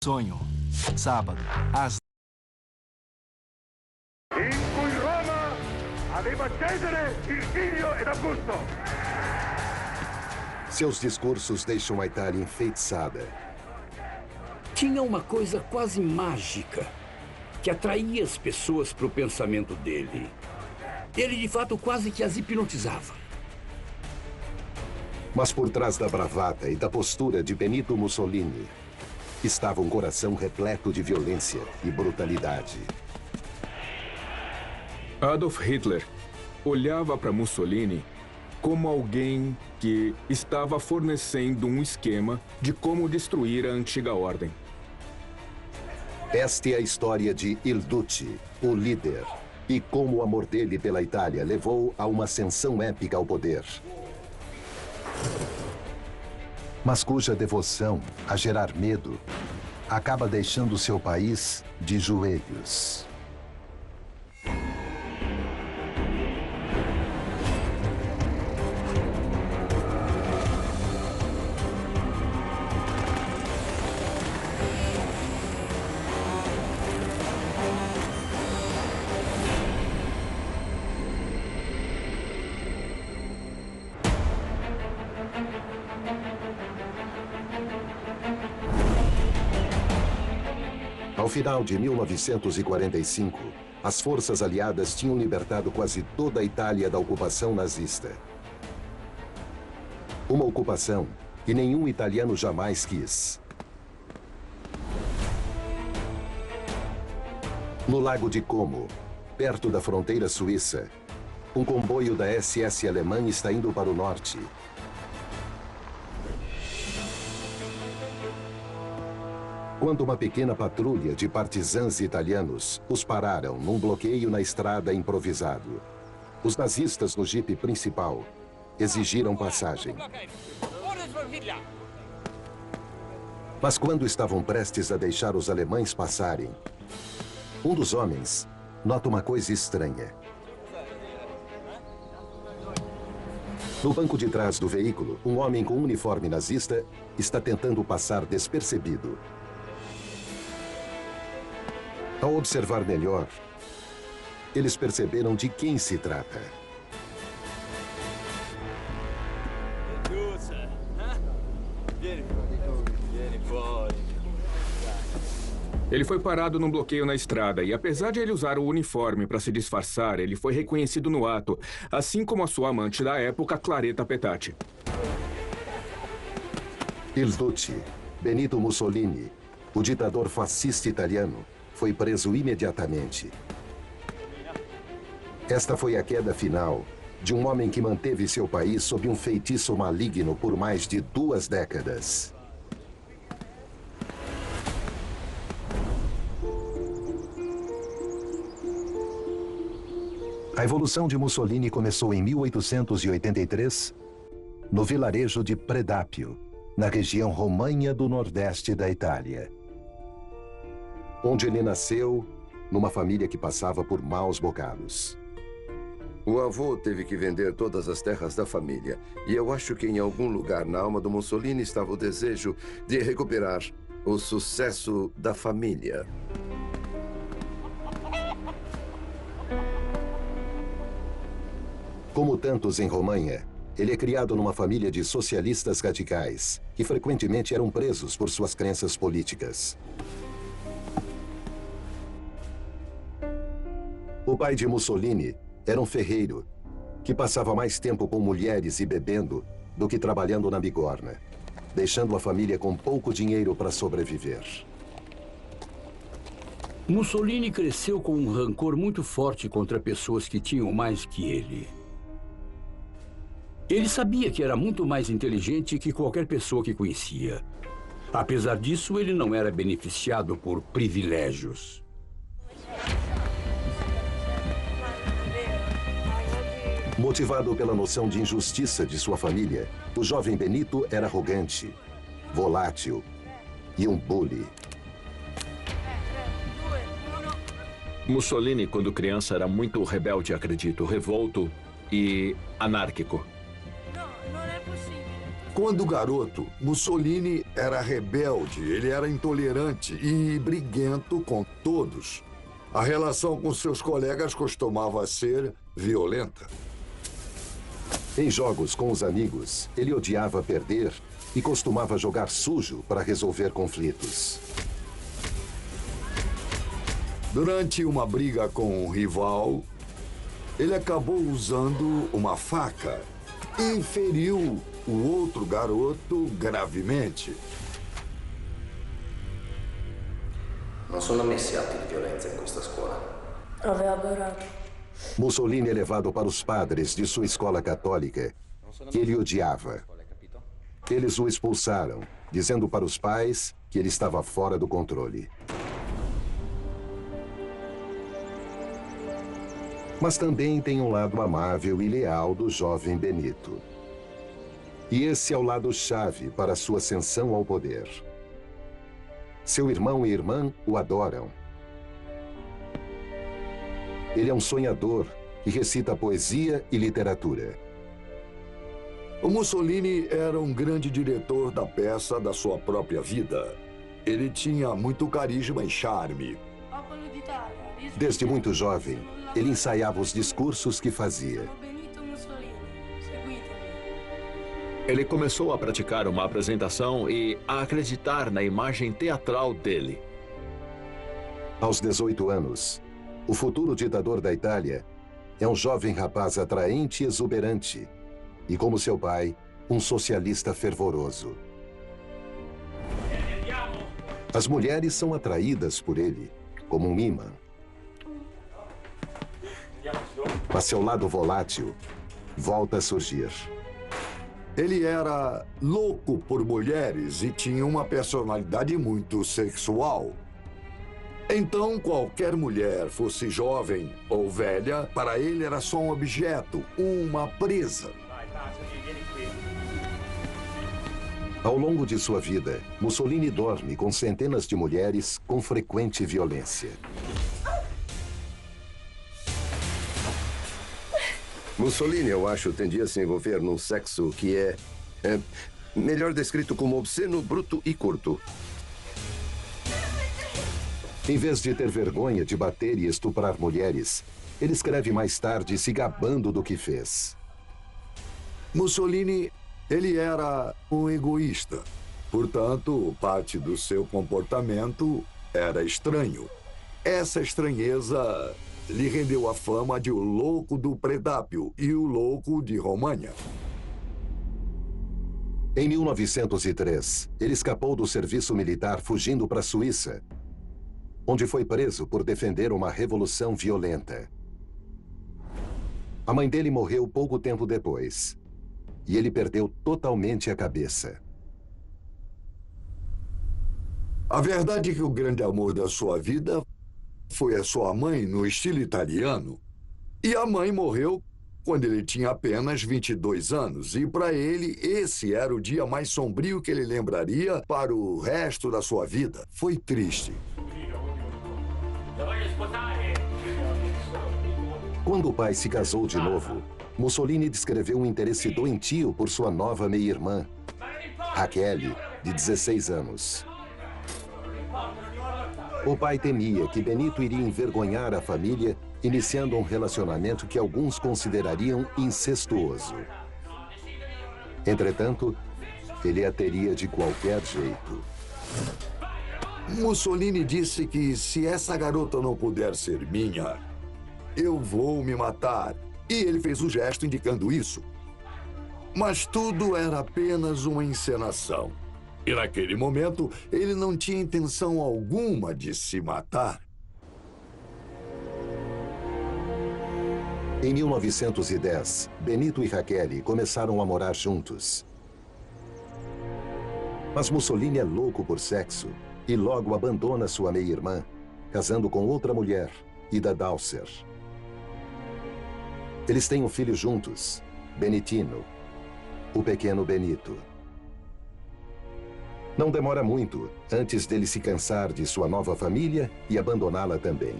Sonho, sábado, às... In cui Roma aveva Cesare, il figlio ed Augusto. Seus discursos deixam a Itália enfeitiçada. Tinha uma coisa quase mágica que atraía as pessoas para o pensamento dele. Ele, de fato, quase que as hipnotizava. Mas por trás da bravata e da postura de Benito Mussolini estava um coração repleto de violência e brutalidade. Adolf Hitler olhava para Mussolini como alguém que estava fornecendo um esquema de como destruir a antiga ordem. Esta é a história de Il Duce, o líder, e como o amor dele pela Itália levou a uma ascensão épica ao poder. Mas cuja devoção a gerar medo acaba deixando seu país de joelhos. Ao final de 1945, as forças aliadas tinham libertado quase toda a Itália da ocupação nazista. Uma ocupação que nenhum italiano jamais quis. No Lago de Como, perto da fronteira suíça, um comboio da SS alemã está indo para o norte. Quando uma pequena patrulha de partisãs italianos os pararam num bloqueio na estrada improvisado. Os nazistas no jipe principal exigiram passagem. Mas quando estavam prestes a deixar os alemães passarem, um dos homens nota uma coisa estranha. No banco de trás do veículo, um homem com uniforme nazista está tentando passar despercebido. Ao observar melhor, eles perceberam de quem se trata. Ele foi parado num bloqueio na estrada e, apesar de ele usar o uniforme para se disfarçar, ele foi reconhecido no ato, assim como a sua amante da época, Claretta Petacci. Il Duce, Benito Mussolini, o ditador fascista italiano, foi preso imediatamente. Esta foi a queda final de um homem que manteve seu país sob um feitiço maligno por mais de 2 décadas. A evolução de Mussolini começou em 1883, no vilarejo de Predápio, na região Romanha do Nordeste da Itália, onde ele nasceu numa família que passava por maus bocados. O avô teve que vender todas as terras da família. E eu acho que em algum lugar na alma do Mussolini estava o desejo de recuperar o sucesso da família. Como tantos em Romanha, ele é criado numa família de socialistas radicais, que frequentemente eram presos por suas crenças políticas. O pai de Mussolini era um ferreiro que passava mais tempo com mulheres e bebendo do que trabalhando na bigorna, deixando a família com pouco dinheiro para sobreviver. Mussolini cresceu com um rancor muito forte contra pessoas que tinham mais que ele. Ele sabia que era muito mais inteligente que qualquer pessoa que conhecia. Apesar disso, ele não era beneficiado por privilégios. Motivado pela noção de injustiça de sua família, o jovem Benito era arrogante, volátil e um bully. Mussolini, quando criança, era muito rebelde, acredito, revolto e anárquico. Quando garoto, Mussolini era rebelde, ele era intolerante e briguento com todos. A relação com seus colegas costumava ser violenta. Em jogos com os amigos, ele odiava perder e costumava jogar sujo para resolver conflitos. Durante uma briga com um rival, ele acabou usando uma faca e feriu o outro garoto gravemente. Non sono messi atti di violenza in questa scuola. Aveva adorato. Mussolini é levado para os padres de sua escola católica, que ele odiava. Eles o expulsaram, dizendo para os pais que ele estava fora do controle. Mas também tem um lado amável e leal do jovem Benito. E esse é o lado-chave para sua ascensão ao poder. Seu irmão e irmã o adoram. Ele é um sonhador que recita poesia e literatura. O Mussolini era um grande diretor da peça da sua própria vida. Ele tinha muito carisma e charme. Desde muito jovem, ele ensaiava os discursos que fazia. Ele começou a praticar uma apresentação e a acreditar na imagem teatral dele. Aos 18 anos, o futuro ditador da Itália é um jovem rapaz atraente e exuberante, e como seu pai, um socialista fervoroso. As mulheres são atraídas por ele, como um imã. Mas seu lado volátil volta a surgir. Ele era louco por mulheres e tinha uma personalidade muito sexual. Então, qualquer mulher, fosse jovem ou velha, para ele era só um objeto, uma presa. Ao longo de sua vida, Mussolini dorme com centenas de mulheres com frequente violência. Mussolini, eu acho, tendia a se envolver num sexo que é melhor descrito como obsceno, bruto e curto. Em vez de ter vergonha de bater e estuprar mulheres, ele escreve mais tarde se gabando do que fez. Mussolini, ele era um egoísta. Portanto, parte do seu comportamento era estranho. Essa estranheza lhe rendeu a fama de o louco do Predápio e o louco de România. Em 1903, ele escapou do serviço militar fugindo para a Suíça, onde foi preso por defender uma revolução violenta. A mãe dele morreu pouco tempo depois, e ele perdeu totalmente a cabeça. A verdade é que o grande amor da sua vida foi a sua mãe no estilo italiano. E a mãe morreu quando ele tinha apenas 22 anos. E para ele, esse era o dia mais sombrio que ele lembraria para o resto da sua vida. Foi triste. Quando o pai se casou de novo, Mussolini descreveu um interesse doentio por sua nova meia-irmã, Raquel, de 16 anos. O pai temia que Benito iria envergonhar a família, iniciando um relacionamento que alguns considerariam incestuoso. Entretanto, ele a teria de qualquer jeito. Mussolini disse que se essa garota não puder ser minha, eu vou me matar. E ele fez um gesto indicando isso. Mas tudo era apenas uma encenação. E naquele momento, ele não tinha intenção alguma de se matar. Em 1910, Benito e Raquel começaram a morar juntos. Mas Mussolini é louco por sexo e logo abandona sua meia-irmã, casando com outra mulher, Ida Dowser. Eles têm um filho juntos, Benitino, o pequeno Benito. Não demora muito antes dele se cansar de sua nova família e abandoná-la também.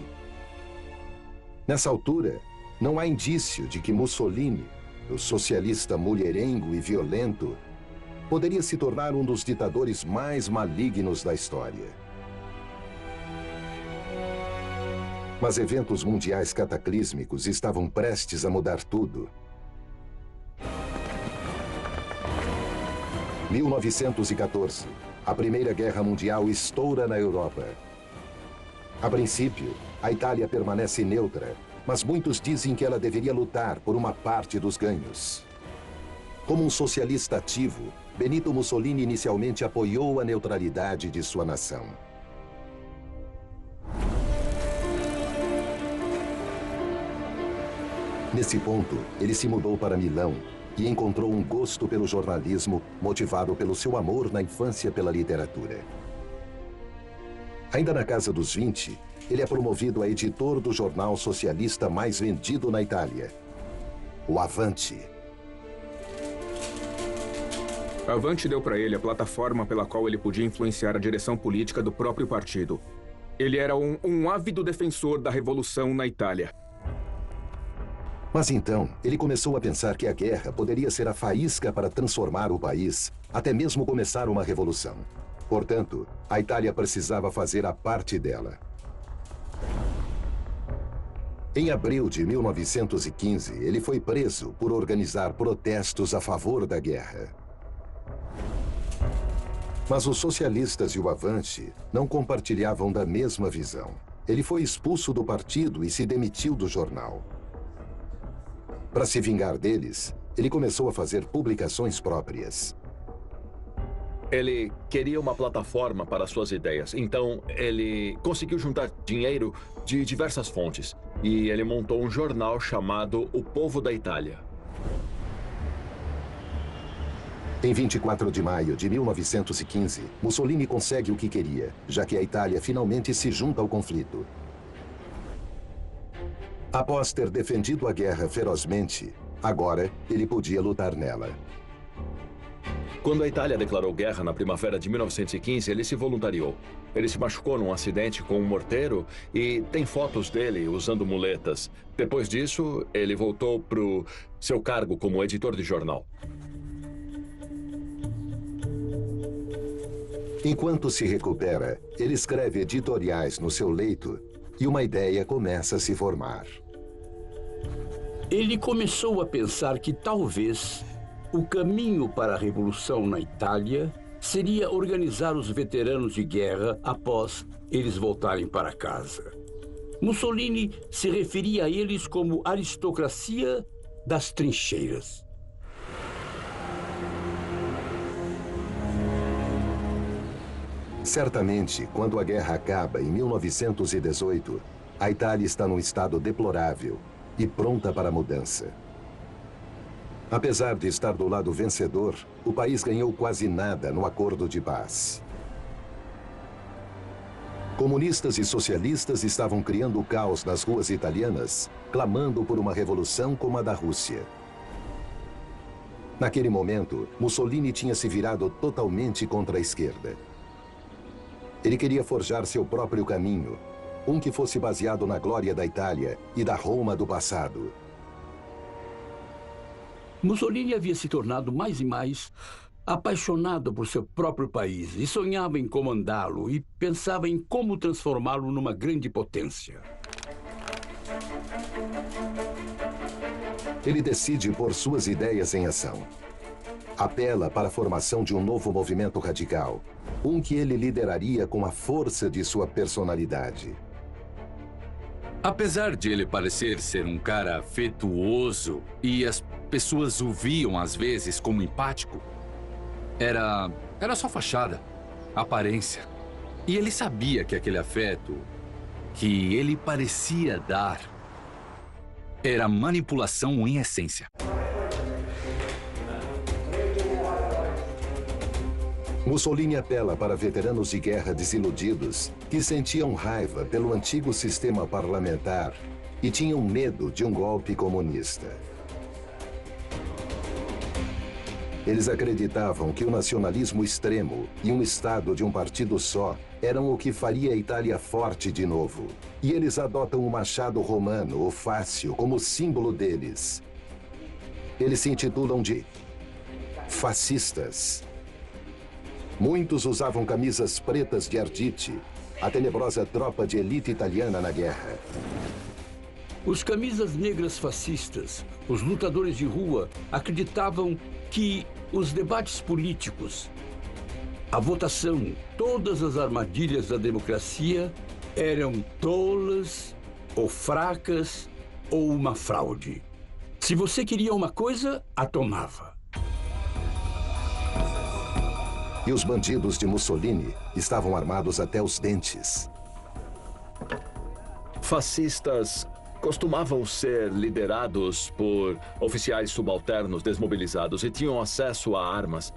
Nessa altura, não há indício de que Mussolini, o socialista mulherengo e violento, poderia se tornar um dos ditadores mais malignos da história. Mas eventos mundiais cataclísmicos estavam prestes a mudar tudo. 1914. A Primeira Guerra Mundial estoura na Europa. A princípio, a Itália permanece neutra, mas muitos dizem que ela deveria lutar por uma parte dos ganhos. Como um socialista ativo, Benito Mussolini inicialmente apoiou a neutralidade de sua nação. Nesse ponto, ele se mudou para Milão e encontrou um gosto pelo jornalismo, motivado pelo seu amor na infância pela literatura. Ainda na casa dos 20, ele é promovido a editor do jornal socialista mais vendido na Itália, o Avanti. Avanti deu para ele a plataforma pela qual ele podia influenciar a direção política do próprio partido. Ele era um ávido defensor da revolução na Itália. Mas então, ele começou a pensar que a guerra poderia ser a faísca para transformar o país, até mesmo começar uma revolução. Portanto, a Itália precisava fazer a parte dela. Em abril de 1915, ele foi preso por organizar protestos a favor da guerra. Mas os socialistas e o Avanti não compartilhavam da mesma visão. Ele foi expulso do partido e se demitiu do jornal. Para se vingar deles, ele começou a fazer publicações próprias. Ele queria uma plataforma para suas ideias, então ele conseguiu juntar dinheiro de diversas fontes. E ele montou um jornal chamado O Povo da Itália. Em 24 de maio de 1915, Mussolini consegue o que queria, já que a Itália finalmente se junta ao conflito. Após ter defendido a guerra ferozmente, agora ele podia lutar nela. Quando a Itália declarou guerra na primavera de 1915, ele se voluntariou. Ele se machucou num acidente com um morteiro e tem fotos dele usando muletas. Depois disso, ele voltou para o seu cargo como editor de jornal. Enquanto se recupera, ele escreve editoriais no seu leito e uma ideia começa a se formar. Ele começou a pensar que talvez o caminho para a revolução na Itália seria organizar os veteranos de guerra após eles voltarem para casa. Mussolini se referia a eles como aristocracia das trincheiras. Certamente, quando a guerra acaba em 1918, a Itália está num estado deplorável e pronta para a mudança. Apesar de estar do lado vencedor, o país ganhou quase nada no acordo de paz. Comunistas e socialistas estavam criando caos nas ruas italianas, clamando por uma revolução como a da Rússia. Naquele momento, Mussolini tinha se virado totalmente contra a esquerda. Ele queria forjar seu próprio caminho, um que fosse baseado na glória da Itália e da Roma do passado. Mussolini havia se tornado mais e mais apaixonado por seu próprio país e sonhava em comandá-lo e pensava em como transformá-lo numa grande potência. Ele decide pôr suas ideias em ação. Apela para a formação de um novo movimento radical, um que ele lideraria com a força de sua personalidade. Apesar de ele parecer ser um cara afetuoso e as pessoas o viam às vezes como empático, era só fachada, aparência. E ele sabia que aquele afeto que ele parecia dar era manipulação em essência. Mussolini apela para veteranos de guerra desiludidos que sentiam raiva pelo antigo sistema parlamentar e tinham medo de um golpe comunista. Eles acreditavam que o nacionalismo extremo e um Estado de um partido só eram o que faria a Itália forte de novo. E eles adotam o machado romano, o fácio, como símbolo deles. Eles se intitulam de fascistas. Muitos usavam camisas pretas de Arditi, a tenebrosa tropa de elite italiana na guerra. Os camisas negras fascistas, os lutadores de rua, acreditavam que os debates políticos, a votação, todas as armadilhas da democracia eram tolas ou fracas ou uma fraude. Se você queria uma coisa, a tomava. E os bandidos de Mussolini estavam armados até os dentes. Fascistas costumavam ser liderados por oficiais subalternos desmobilizados e tinham acesso a armas.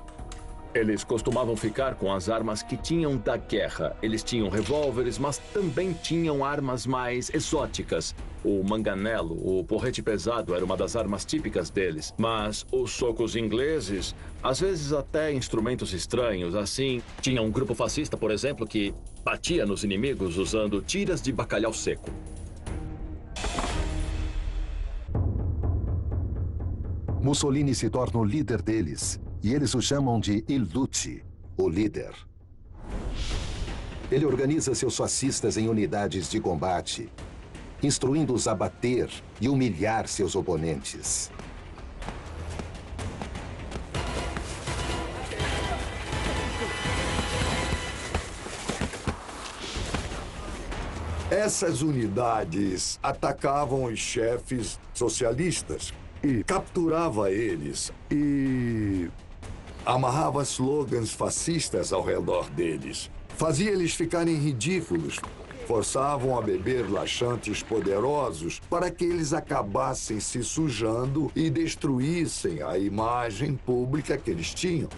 Eles costumavam ficar com as armas que tinham da guerra. Eles tinham revólveres, mas também tinham armas mais exóticas. O manganelo, o porrete pesado, era uma das armas típicas deles. Mas os socos ingleses, às vezes até instrumentos estranhos, assim. Tinha um grupo fascista, por exemplo, que batia nos inimigos usando tiras de bacalhau seco. Mussolini se torna o líder deles, e eles o chamam de Il Duce, o líder. Ele organiza seus fascistas em unidades de combate, instruindo-os a bater e humilhar seus oponentes. Essas unidades atacavam os chefes socialistas e capturava eles e amarrava slogans fascistas ao redor deles. Fazia eles ficarem ridículos. Forçavam a beber laxantes poderosos para que eles acabassem se sujando e destruíssem a imagem pública que eles tinham.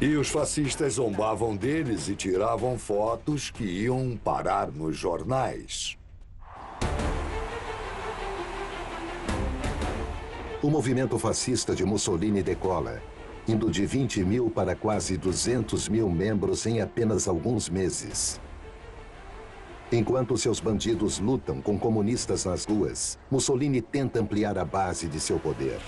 E os fascistas zombavam deles e tiravam fotos que iam parar nos jornais. O movimento fascista de Mussolini decola, indo de 20 mil para quase 200 mil membros em apenas alguns meses. Enquanto seus bandidos lutam com comunistas nas ruas, Mussolini tenta ampliar a base de seu poder.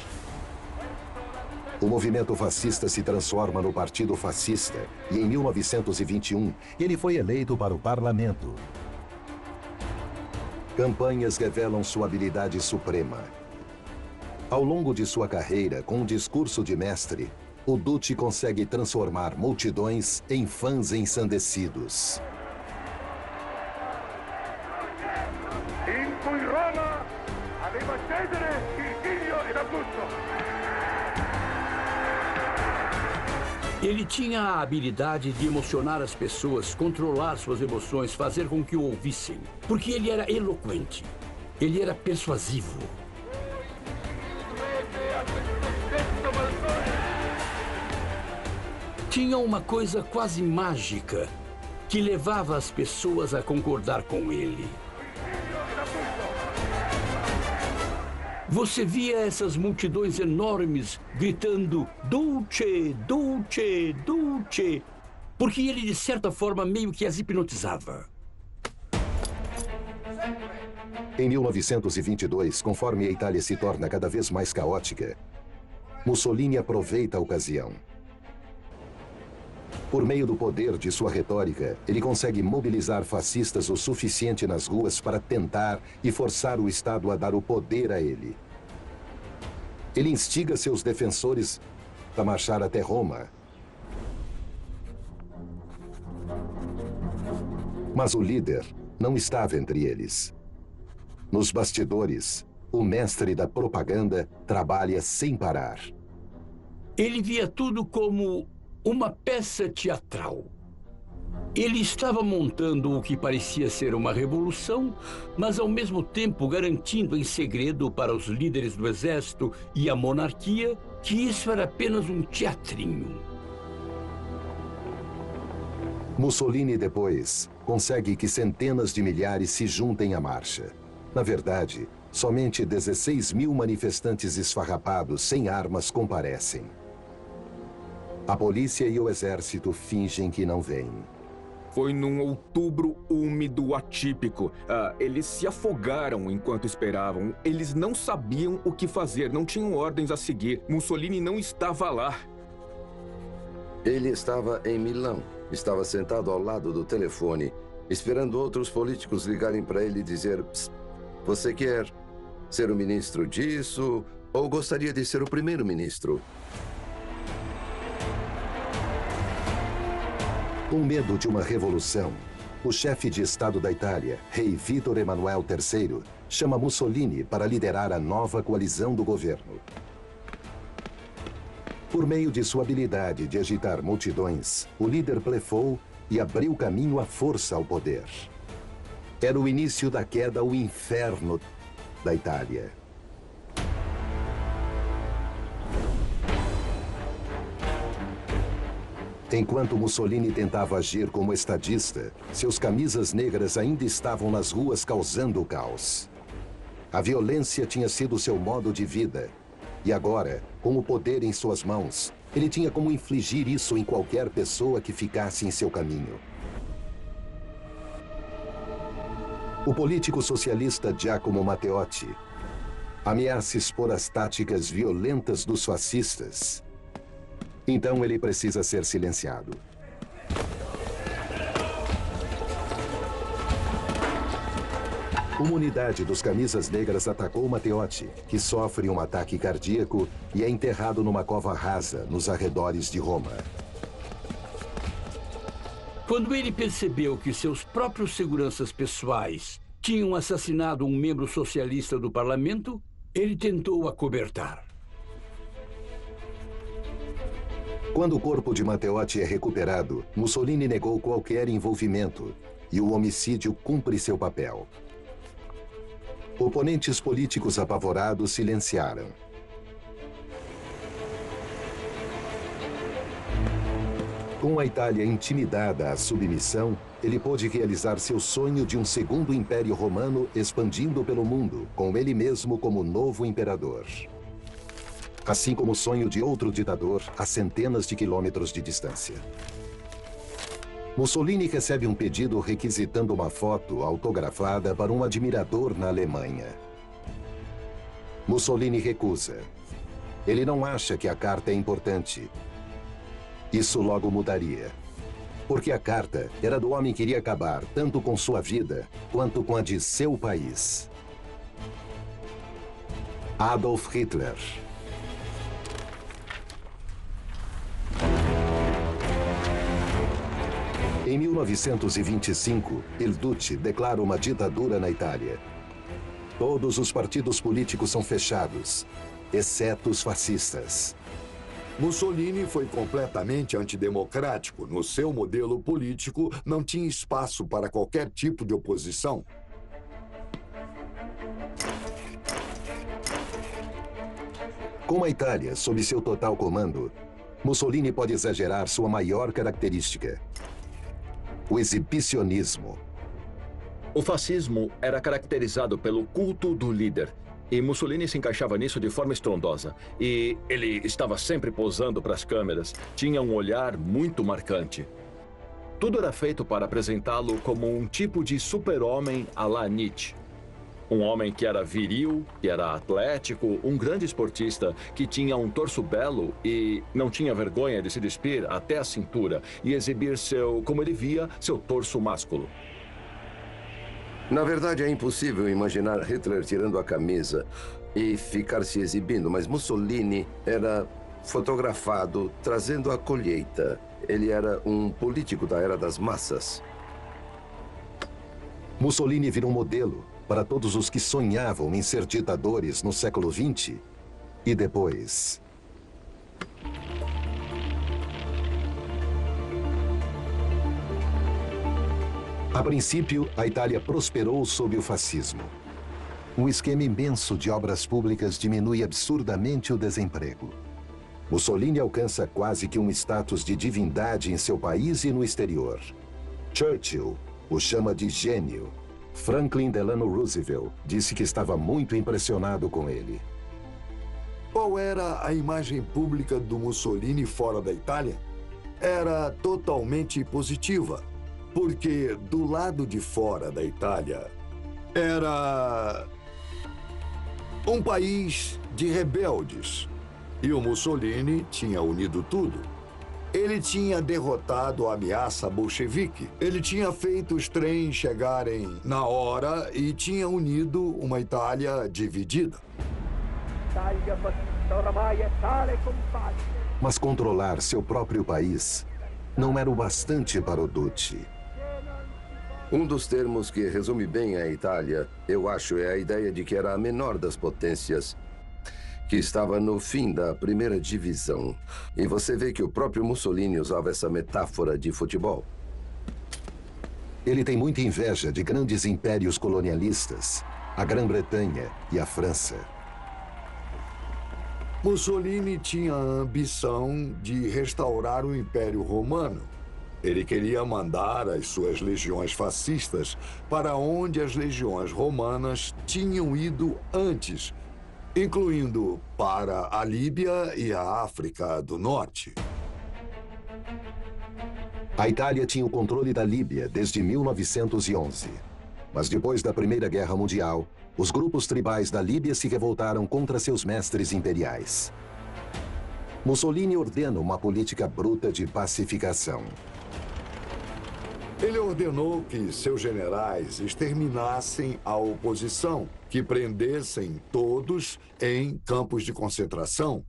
O movimento fascista se transforma no Partido Fascista e, em 1921, ele foi eleito para o parlamento. Campanhas revelam sua habilidade suprema. Ao longo de sua carreira, com um discurso de mestre, o Duce consegue transformar multidões em fãs ensandecidos. in cui Roma aveva Cesare, il figlio ed Augusto. Ele tinha a habilidade de emocionar as pessoas, controlar suas emoções, fazer com que o ouvissem. Porque ele era eloquente, ele era persuasivo. Tinha uma coisa quase mágica que levava as pessoas a concordar com ele. Você via essas multidões enormes gritando Duce, Duce, Duce, porque ele, de certa forma, meio que as hipnotizava. Em 1922, conforme a Itália se torna cada vez mais caótica, Mussolini aproveita a ocasião. Por meio do poder de sua retórica, ele consegue mobilizar fascistas o suficiente nas ruas para tentar e forçar o Estado a dar o poder a ele. Ele instiga seus defensores a marchar até Roma. Mas o líder não estava entre eles. Nos bastidores, o mestre da propaganda trabalha sem parar. Ele via tudo como uma peça teatral. Ele estava montando o que parecia ser uma revolução, mas ao mesmo tempo garantindo em segredo para os líderes do exército e a monarquia que isso era apenas um teatrinho. Mussolini, depois, consegue que centenas de milhares se juntem à marcha. Na verdade, somente 16 mil manifestantes esfarrapados sem armas comparecem. A polícia e o exército fingem que não veem. Foi num outubro úmido atípico. Eles se afogaram enquanto esperavam. Eles não sabiam o que fazer, não tinham ordens a seguir. Mussolini não estava lá. Ele estava em Milão. Estava sentado ao lado do telefone, esperando outros políticos ligarem para ele e dizer: "Psst, você quer ser o ministro disso ou gostaria de ser o primeiro-ministro?" Com medo de uma revolução, o chefe de Estado da Itália, rei Vítor Emanuel III, chama Mussolini para liderar a nova coalizão do governo. Por meio de sua habilidade de agitar multidões, o líder blefou e abriu caminho à força ao poder. Era o início da queda ao inferno da Itália. Enquanto Mussolini tentava agir como estadista, seus camisas negras ainda estavam nas ruas causando o caos. A violência tinha sido seu modo de vida. E agora, com o poder em suas mãos, ele tinha como infligir isso em qualquer pessoa que ficasse em seu caminho. O político socialista Giacomo Matteotti ameaça expor as táticas violentas dos fascistas. Então ele precisa ser silenciado. Uma unidade dos Camisas Negras atacou Matteotti, que sofre um ataque cardíaco e é enterrado numa cova rasa nos arredores de Roma. Quando ele percebeu que seus próprios seguranças pessoais tinham assassinado um membro socialista do parlamento, ele tentou acobertar. Quando o corpo de Matteotti é recuperado, Mussolini negou qualquer envolvimento e o homicídio cumpre seu papel. Oponentes políticos apavorados silenciaram. Com a Itália intimidada à submissão, ele pôde realizar seu sonho de um segundo império romano expandindo pelo mundo, com ele mesmo como novo imperador. Assim como o sonho de outro ditador a centenas de quilômetros de distância. Mussolini recebe um pedido requisitando uma foto autografada para um admirador na Alemanha. Mussolini recusa. Ele não acha que a carta é importante. Isso logo mudaria. Porque a carta era do homem que iria acabar tanto com sua vida quanto com a de seu país. Adolf Hitler. Em 1925, Il Duce declara uma ditadura na Itália. Todos os partidos políticos são fechados, exceto os fascistas. Mussolini foi completamente antidemocrático. No seu modelo político, não tinha espaço para qualquer tipo de oposição. Com a Itália sob seu total comando, Mussolini pode exagerar sua maior característica: o exibicionismo. O fascismo era caracterizado pelo culto do líder. E Mussolini se encaixava nisso de forma estrondosa. E ele estava sempre posando para as câmeras. Tinha um olhar muito marcante. Tudo era feito para apresentá-lo como um tipo de super-homem à la Nietzsche. Um homem que era viril, que era atlético, um grande esportista, que tinha um torso belo e não tinha vergonha de se despir até a cintura e exibir como ele via, seu torso másculo. Na verdade, é impossível imaginar Hitler tirando a camisa e ficar se exibindo, mas Mussolini era fotografado trazendo a colheita. Ele era um político da era das massas. Mussolini virou um modelo para todos os que sonhavam em ser ditadores no século XX e depois. A princípio, a Itália prosperou sob o fascismo. Um esquema imenso de obras públicas diminui absurdamente o desemprego. Mussolini alcança quase que um status de divindade em seu país e no exterior. Churchill o chama de gênio. Franklin Delano Roosevelt disse que estava muito impressionado com ele. Qual era a imagem pública do Mussolini fora da Itália? Era totalmente positiva. Porque do lado de fora da Itália, era um país de rebeldes. E o Mussolini tinha unido tudo. Ele tinha derrotado a ameaça bolchevique. Ele tinha feito os trens chegarem na hora e tinha unido uma Itália dividida. Mas controlar seu próprio país não era o bastante para o Duce. Um dos termos que resume bem a Itália, eu acho, é a ideia de que era a menor das potências, que estava no fim da primeira divisão. E você vê que o próprio Mussolini usava essa metáfora de futebol. Ele tem muita inveja de grandes impérios colonialistas, a Grã-Bretanha e a França. Mussolini tinha a ambição de restaurar o Império Romano. Ele queria mandar as suas legiões fascistas para onde as legiões romanas tinham ido antes, incluindo para a Líbia e a África do Norte. A Itália tinha o controle da Líbia desde 1911. Mas depois da Primeira Guerra Mundial, os grupos tribais da Líbia se revoltaram contra seus mestres imperiais. Mussolini ordena uma política bruta de pacificação. Ele ordenou que seus generais exterminassem a oposição, que prendessem todos em campos de concentração.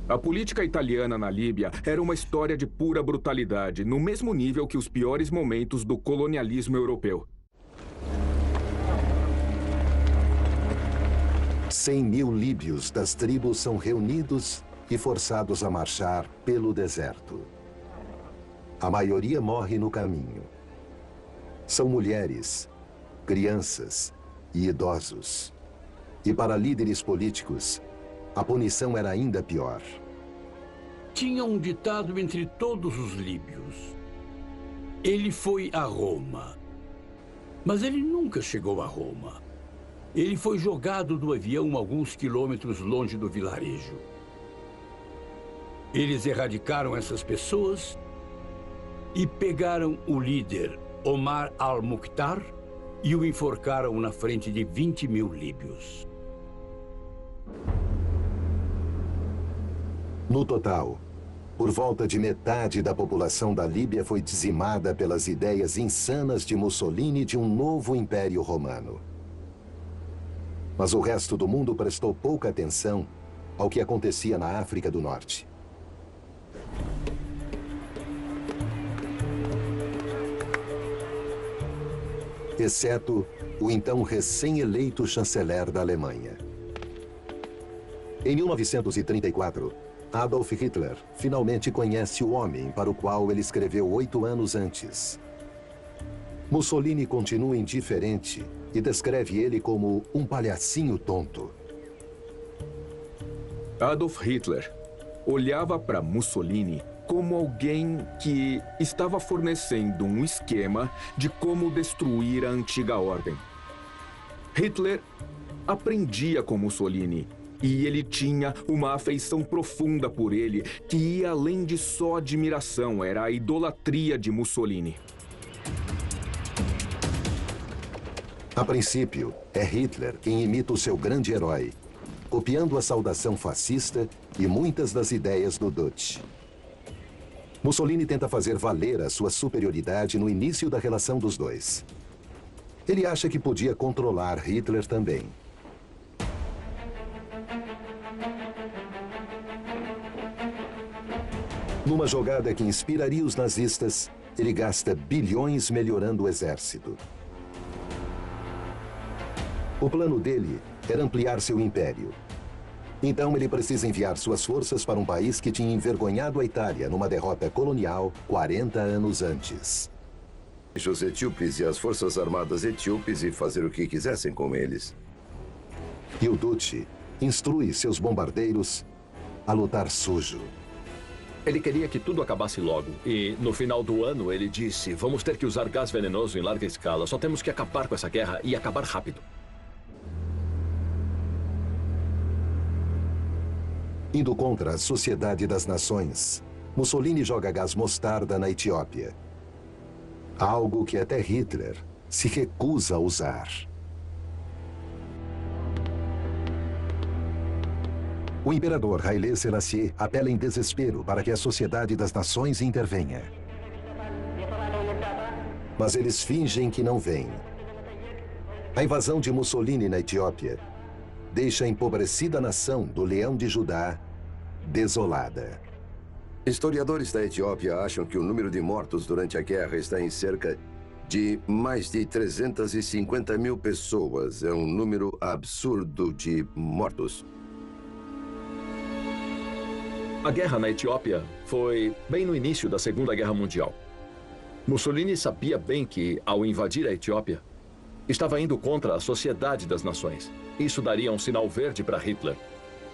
A política italiana na Líbia era uma história de pura brutalidade, no mesmo nível que os piores momentos do colonialismo europeu. 100.000 líbios das tribos são reunidos e forçados a marchar pelo deserto. A maioria morre no caminho. São mulheres, crianças e idosos. E para líderes políticos, a punição era ainda pior. Tinha um ditado entre todos os líbios. Ele foi a Roma. Mas ele nunca chegou a Roma. Ele foi jogado do avião alguns quilômetros longe do vilarejo. Eles erradicaram essas pessoas e pegaram o líder, Omar al-Mukhtar, e o enforcaram na frente de 20.000 líbios. No total, por volta de metade da população da Líbia foi dizimada pelas ideias insanas de Mussolini de um novo império romano. Mas o resto do mundo prestou pouca atenção ao que acontecia na África do Norte. Exceto o então recém-eleito chanceler da Alemanha. Em 1934, Adolf Hitler finalmente conhece o homem para o qual ele escreveu 8 anos antes. Mussolini continua indiferente e descreve ele como um palhacinho tonto. Adolf Hitler olhava para Mussolini como alguém que estava fornecendo um esquema de como destruir a antiga ordem. Hitler aprendia com Mussolini e ele tinha uma afeição profunda por ele que ia além de só admiração, era a idolatria de Mussolini. A princípio, é Hitler quem imita o seu grande herói, copiando a saudação fascista e muitas das ideias do Duce. Mussolini tenta fazer valer a sua superioridade no início da relação dos dois. Ele acha que podia controlar Hitler também. Numa jogada que inspiraria os nazistas, ele gasta bilhões melhorando o exército. O plano dele era ampliar seu império. Então ele precisa enviar suas forças para um país que tinha envergonhado a Itália numa derrota colonial 40 anos antes. Os etíopes e as forças armadas etíopes e fazer o que quisessem com eles. E o Duce instrui seus bombardeiros a lutar sujo. Ele queria que tudo acabasse logo. E, no final do ano, ele disse: vamos ter que usar gás venenoso em larga escala. Só temos que acabar com essa guerra e acabar rápido. Indo contra a Sociedade das Nações, Mussolini joga gás mostarda na Etiópia. Algo que até Hitler se recusa a usar. O imperador Haile Selassie apela em desespero para que a Sociedade das Nações intervenha. Mas eles fingem que não veem. A invasão de Mussolini na Etiópia deixa a empobrecida nação do Leão de Judá desolada. Historiadores da Etiópia acham que o número de mortos durante a guerra está em cerca de mais de 350 mil pessoas. É um número absurdo de mortos. A guerra na Etiópia foi bem no início da Segunda Guerra Mundial. Mussolini sabia bem que, ao invadir a Etiópia, estava indo contra a Sociedade das Nações. Isso daria um sinal verde para Hitler.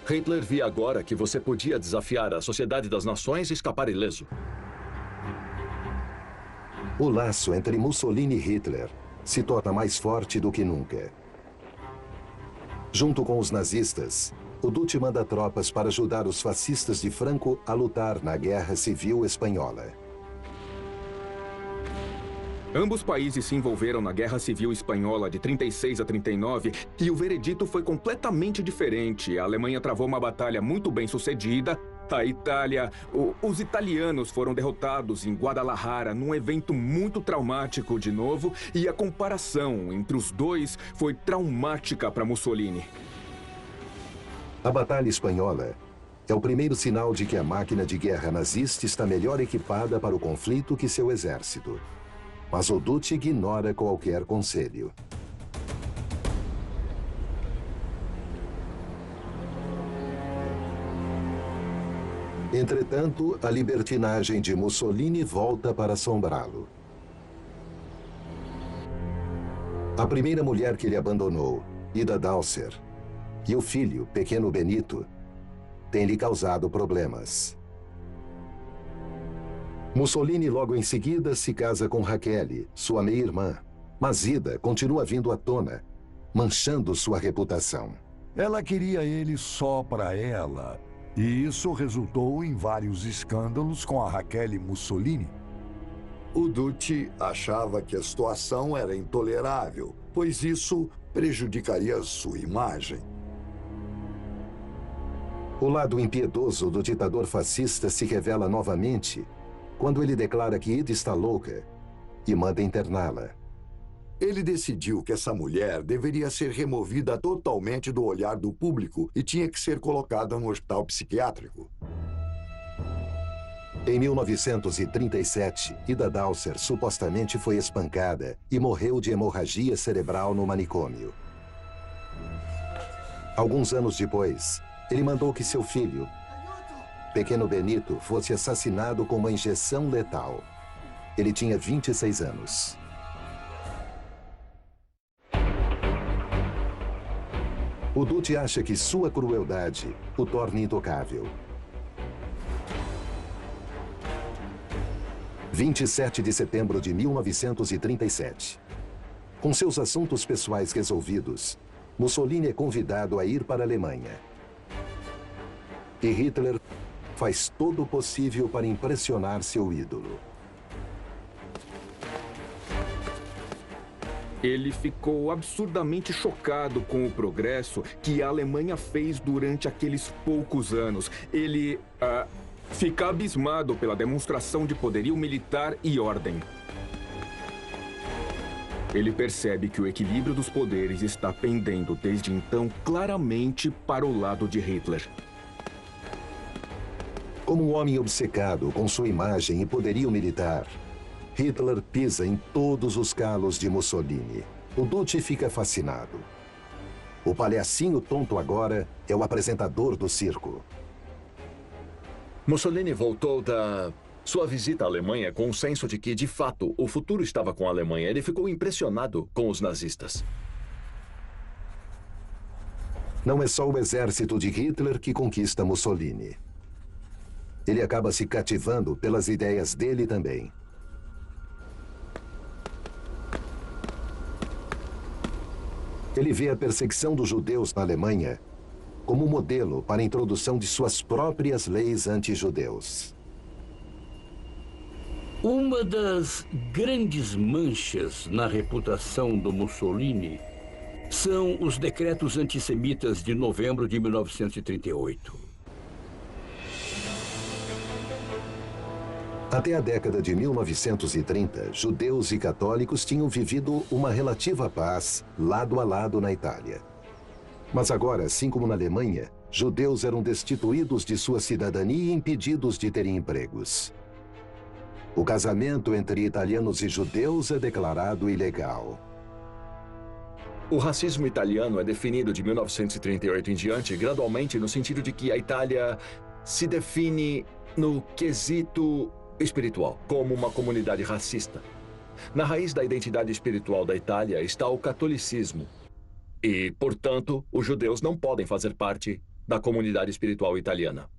Hitler via agora que você podia desafiar a Sociedade das Nações e escapar ileso. O laço entre Mussolini e Hitler se torna mais forte do que nunca. Junto com os nazistas, o Duce manda tropas para ajudar os fascistas de Franco a lutar na Guerra Civil Espanhola. Ambos países se envolveram na Guerra Civil Espanhola de 36 a 39 e o veredito foi completamente diferente. A Alemanha travou uma batalha muito bem sucedida. A Itália... Os italianos foram derrotados em Guadalajara num evento muito traumático de novo, e a comparação entre os dois foi traumática para Mussolini. A Batalha Espanhola é o primeiro sinal de que a máquina de guerra nazista está melhor equipada para o conflito que seu exército. Mas o Duce ignora qualquer conselho. Entretanto, a libertinagem de Mussolini volta para assombrá-lo. A primeira mulher que ele abandonou, Ida Dalser, e o filho, pequeno Benito, têm lhe causado problemas. Mussolini logo em seguida se casa com Raquel, sua meia-irmã, mas Ida continua vindo à tona, manchando sua reputação. Ela queria ele só para ela, e isso resultou em vários escândalos com a Raquel Mussolini. O Duce achava que a situação era intolerável, pois isso prejudicaria sua imagem. O lado impiedoso do ditador fascista se revela novamente quando ele declara que Ida está louca e manda interná-la. Ele decidiu que essa mulher deveria ser removida totalmente do olhar do público e tinha que ser colocada no hospital psiquiátrico. Em 1937, Ida Dalser supostamente foi espancada e morreu de hemorragia cerebral no manicômio. Alguns anos depois, ele mandou que seu filho, pequeno Benito, fosse assassinado com uma injeção letal. Ele tinha 26 anos. O Duce acha que sua crueldade o torna intocável. 27 de setembro de 1937. Com seus assuntos pessoais resolvidos, Mussolini é convidado a ir para a Alemanha. E Hitler faz todo o possível para impressionar seu ídolo. Ele ficou absurdamente chocado com o progresso que a Alemanha fez durante aqueles poucos anos. Ele fica abismado pela demonstração de poderio militar e ordem. Ele percebe que o equilíbrio dos poderes está pendendo desde então claramente para o lado de Hitler. Como um homem obcecado com sua imagem e poderio militar, Hitler pisa em todos os calos de Mussolini. O Duce fica fascinado. O palhacinho tonto agora é o apresentador do circo. Mussolini voltou da sua visita à Alemanha com o senso de que, de fato, o futuro estava com a Alemanha. Ele ficou impressionado com os nazistas. Não é só o exército de Hitler que conquista Mussolini. Ele acaba se cativando pelas ideias dele também. Ele vê a perseguição dos judeus na Alemanha como modelo para a introdução de suas próprias leis anti-judeus. Uma das grandes manchas na reputação do Mussolini são os decretos antissemitas de novembro de 1938. Até a década de 1930, judeus e católicos tinham vivido uma relativa paz lado a lado na Itália. Mas agora, assim como na Alemanha, judeus eram destituídos de sua cidadania e impedidos de terem empregos. O casamento entre italianos e judeus é declarado ilegal. O racismo italiano é definido de 1938 em diante gradualmente no sentido de que a Itália se define no quesito espiritual, como uma comunidade racista. Na raiz da identidade espiritual da Itália está o catolicismo. E, portanto, os judeus não podem fazer parte da comunidade espiritual italiana.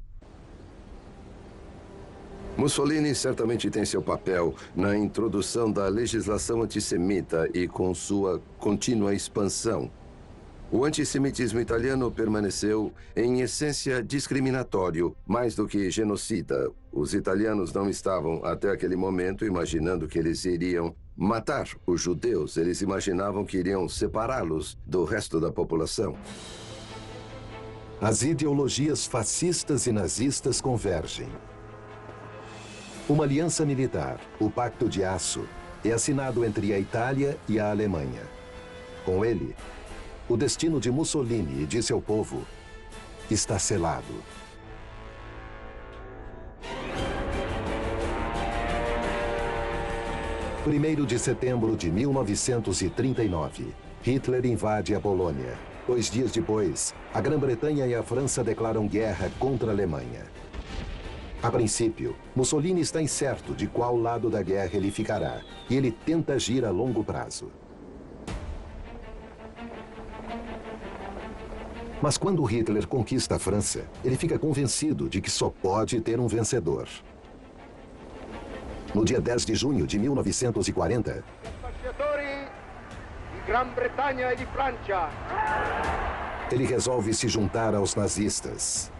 Mussolini certamente tem seu papel na introdução da legislação antissemita e com sua contínua expansão. O antissemitismo italiano permaneceu, em essência, discriminatório, mais do que genocida. Os italianos não estavam, até aquele momento, imaginando que eles iriam matar os judeus. Eles imaginavam que iriam separá-los do resto da população. As ideologias fascistas e nazistas convergem. Uma aliança militar, o Pacto de Aço, é assinado entre a Itália e a Alemanha. Com ele, o destino de Mussolini e de seu povo está selado. Primeiro de setembro de 1939, Hitler invade a Polônia. 2 dias depois, a Grã-Bretanha e a França declaram guerra contra a Alemanha. A princípio, Mussolini está incerto de qual lado da guerra ele ficará, e ele tenta agir a longo prazo. Mas quando Hitler conquista a França, ele fica convencido de que só pode ter um vencedor. No dia 10 de junho de 1940, Grã-Bretanha e de França, ele resolve se juntar aos nazistas.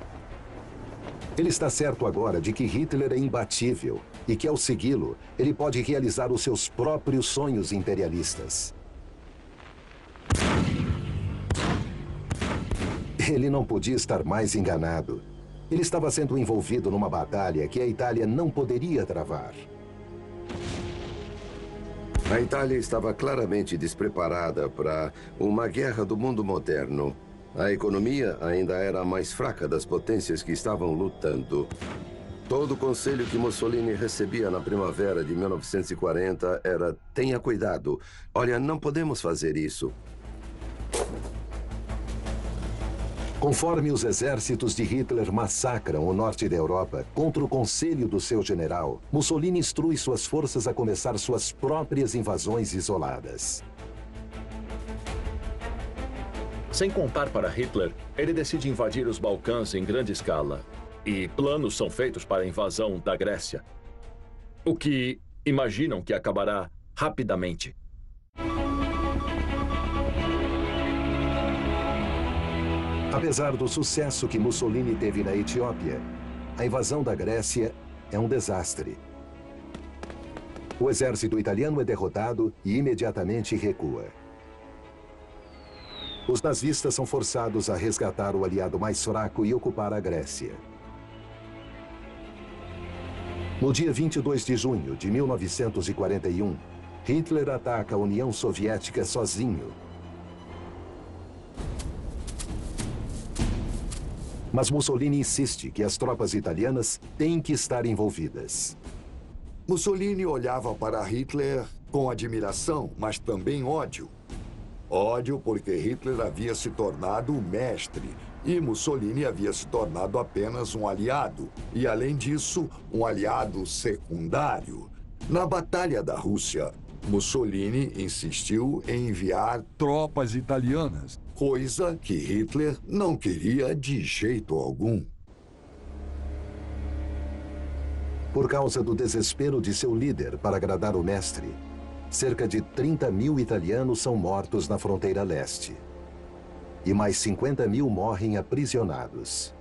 Ele está certo agora de que Hitler é imbatível e que, ao segui-lo, ele pode realizar os seus próprios sonhos imperialistas. Ele não podia estar mais enganado. Ele estava sendo envolvido numa batalha que a Itália não poderia travar. A Itália estava claramente despreparada para uma guerra do mundo moderno. A economia ainda era a mais fraca das potências que estavam lutando. Todo o conselho que Mussolini recebia na primavera de 1940 era: tenha cuidado. Olha, não podemos fazer isso. Conforme os exércitos de Hitler massacram o norte da Europa contra o conselho do seu general, Mussolini instrui suas forças a começar suas próprias invasões isoladas. Sem contar para Hitler, ele decide invadir os Balcãs em grande escala. E planos são feitos para a invasão da Grécia. O que imaginam que acabará rapidamente. Apesar do sucesso que Mussolini teve na Etiópia, a invasão da Grécia é um desastre. O exército italiano é derrotado e imediatamente recua. Os nazistas são forçados a resgatar o aliado mais fraco e ocupar a Grécia. No dia 22 de junho de 1941, Hitler ataca a União Soviética sozinho. Mas Mussolini insiste que as tropas italianas têm que estar envolvidas. Mussolini olhava para Hitler com admiração, mas também ódio. Ódio porque Hitler havia se tornado o mestre e Mussolini havia se tornado apenas um aliado. E, além disso, um aliado secundário. Na Batalha da Rússia, Mussolini insistiu em enviar tropas italianas, coisa que Hitler não queria de jeito algum. Por causa do desespero de seu líder para agradar o mestre, cerca de 30.000 italianos são mortos na fronteira leste. E mais 50.000 morrem aprisionados.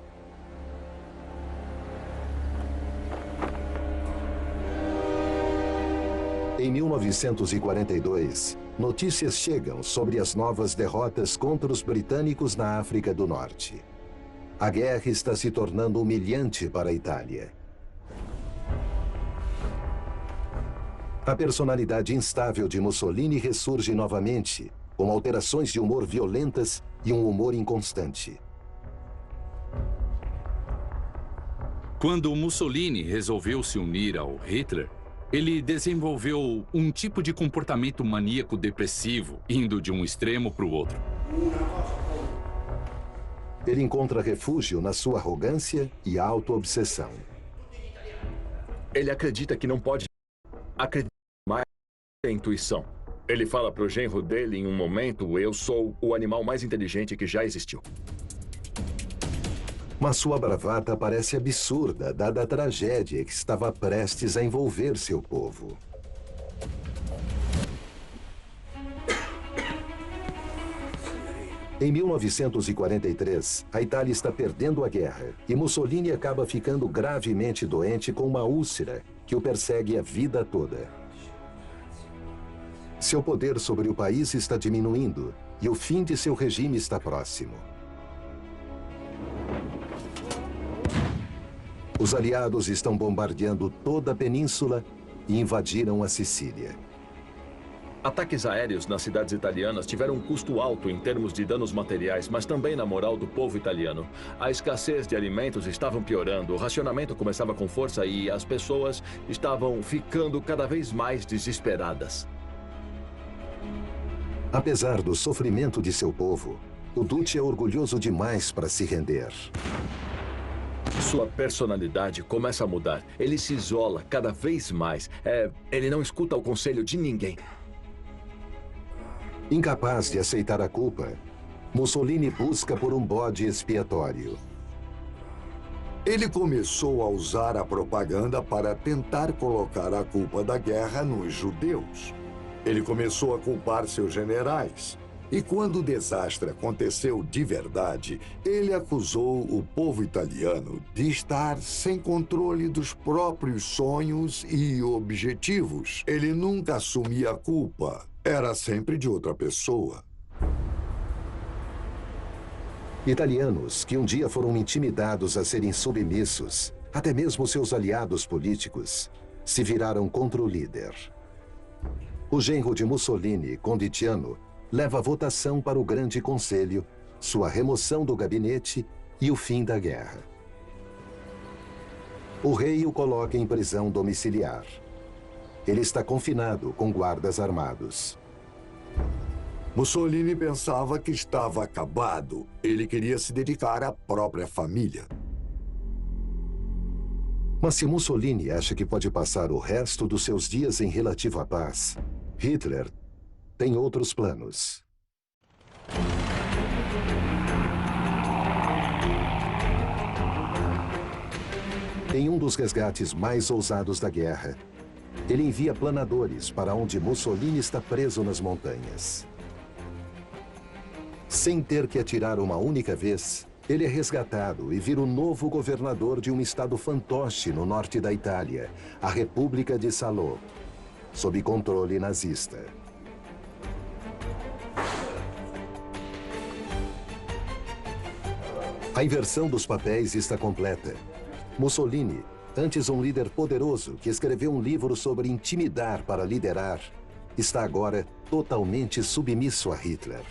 Em 1942, notícias chegam sobre as novas derrotas contra os britânicos na África do Norte. A guerra está se tornando humilhante para a Itália. A personalidade instável de Mussolini ressurge novamente, com alterações de humor violentas e um humor inconstante. Quando Mussolini resolveu se unir ao Hitler, ele desenvolveu um tipo de comportamento maníaco-depressivo, indo de um extremo para o outro. Ele encontra refúgio na sua arrogância e auto-obsessão. Ele acredita que não pode acreditar mais na intuição. Ele fala para o genro dele em um momento: eu sou o animal mais inteligente que já existiu. Mas sua bravata parece absurda, dada a tragédia que estava prestes a envolver seu povo. Em 1943, a Itália está perdendo a guerra e Mussolini acaba ficando gravemente doente com uma úlcera que o persegue a vida toda. Seu poder sobre o país está diminuindo e o fim de seu regime está próximo. Os aliados estão bombardeando toda a península e invadiram a Sicília. Ataques aéreos nas cidades italianas tiveram um custo alto em termos de danos materiais, mas também na moral do povo italiano. A escassez de alimentos estava piorando, o racionamento começava com força e as pessoas estavam ficando cada vez mais desesperadas. Apesar do sofrimento de seu povo, o Duce é orgulhoso demais para se render. Sua personalidade começa a mudar. Ele se isola cada vez mais. Ele não escuta o conselho de ninguém. Incapaz de aceitar a culpa, Mussolini busca por um bode expiatório. Ele começou a usar a propaganda para tentar colocar a culpa da guerra nos judeus. Ele começou a culpar seus generais. E quando o desastre aconteceu de verdade, ele acusou o povo italiano de estar sem controle dos próprios sonhos e objetivos. Ele nunca assumia a culpa. Era sempre de outra pessoa. Italianos que um dia foram intimidados a serem submissos, até mesmo seus aliados políticos, se viraram contra o líder. O genro de Mussolini, Conditiano, leva a votação para o Grande Conselho, sua remoção do gabinete e o fim da guerra. O rei o coloca em prisão domiciliar. Ele está confinado com guardas armados. Mussolini pensava que estava acabado. Ele queria se dedicar à própria família. Mas se Mussolini acha que pode passar o resto dos seus dias em relativa paz, Hitler tem outros planos. Em um dos resgates mais ousados da guerra, ele envia planadores para onde Mussolini está preso nas montanhas. Sem ter que atirar uma única vez, ele é resgatado e vira o novo governador de um estado fantoche no norte da Itália, a República de Salò, sob controle nazista. A inversão dos papéis está completa. Mussolini, antes um líder poderoso que escreveu um livro sobre intimidar para liderar, está agora totalmente submisso a Hitler.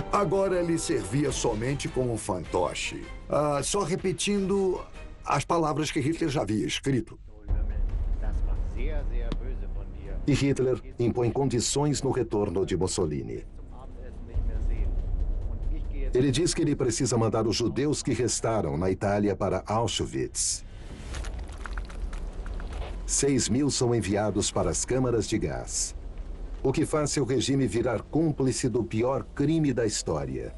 Agora ele servia somente como fantoche, só repetindo as palavras que Hitler já havia escrito. E Hitler impõe condições no retorno de Mussolini. Ele diz que ele precisa mandar os judeus que restaram na Itália para Auschwitz. 6.000 são enviados para as câmaras de gás, o que faz seu regime virar cúmplice do pior crime da história.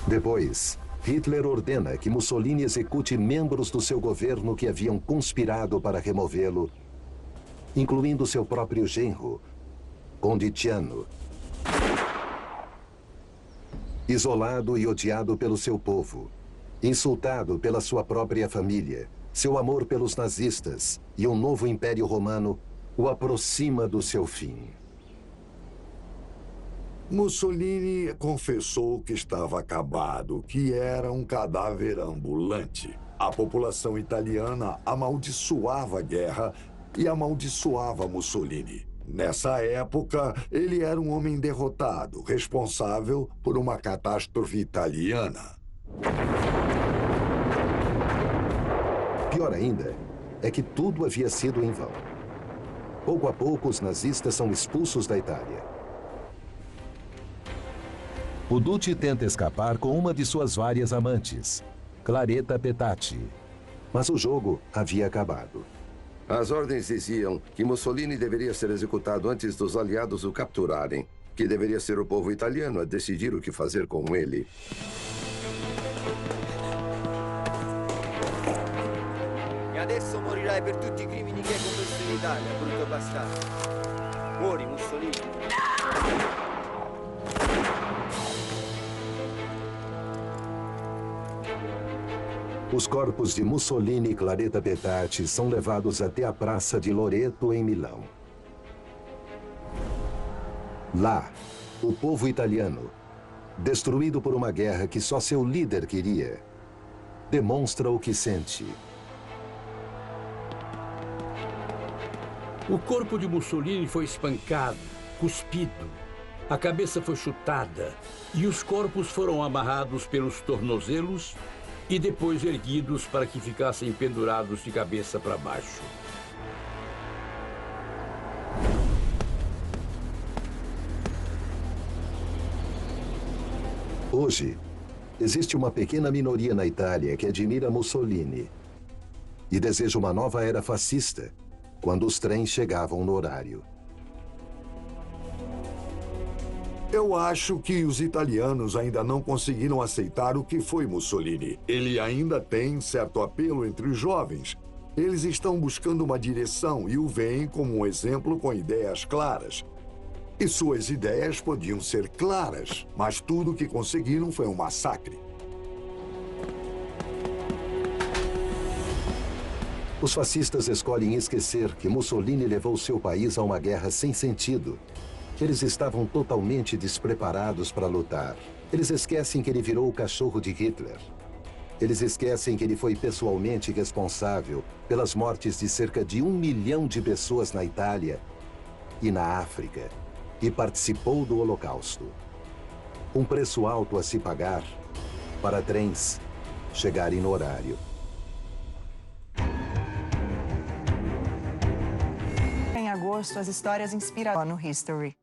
Depois, Hitler ordena que Mussolini execute membros do seu governo que haviam conspirado para removê-lo, incluindo seu próprio genro, Conditiano. Isolado e odiado pelo seu povo, insultado pela sua própria família, seu amor pelos nazistas e um novo império romano o aproxima do seu fim. Mussolini confessou que estava acabado, que era um cadáver ambulante. A população italiana amaldiçoava a guerra e amaldiçoava Mussolini. Nessa época, ele era um homem derrotado, responsável por uma catástrofe italiana. Pior ainda é que tudo havia sido em vão. Pouco a pouco, os nazistas são expulsos da Itália. O Duce tenta escapar com uma de suas várias amantes, Claretta Petacci. Mas o jogo havia acabado. As ordens diziam que Mussolini deveria ser executado antes dos aliados o capturarem, que deveria ser o povo italiano a decidir o que fazer com ele. E adesso morirai per tutti I crimini che hai commesso in Italia, brutto bastardo. Muori, Mussolini. Os corpos de Mussolini e Claretta Petacci são levados até a praça de Loreto, em Milão. Lá, o povo italiano, destruído por uma guerra que só seu líder queria, demonstra o que sente. O corpo de Mussolini foi espancado, cuspido, a cabeça foi chutada e os corpos foram amarrados pelos tornozelos e depois erguidos para que ficassem pendurados de cabeça para baixo. Hoje, existe uma pequena minoria na Itália que admira Mussolini e deseja uma nova era fascista quando os trens chegavam no horário. Eu acho que os italianos ainda não conseguiram aceitar o que foi Mussolini. Ele ainda tem certo apelo entre os jovens. Eles estão buscando uma direção e o veem como um exemplo com ideias claras. E suas ideias podiam ser claras, mas tudo o que conseguiram foi um massacre. Os fascistas escolhem esquecer que Mussolini levou seu país a uma guerra sem sentido. Eles estavam totalmente despreparados para lutar. Eles esquecem que ele virou o cachorro de Hitler. Eles esquecem que ele foi pessoalmente responsável pelas mortes de cerca de 1 milhão de pessoas na Itália e na África e participou do Holocausto. Um preço alto a se pagar para trens chegarem no horário. Em agosto, as histórias inspiraram no History.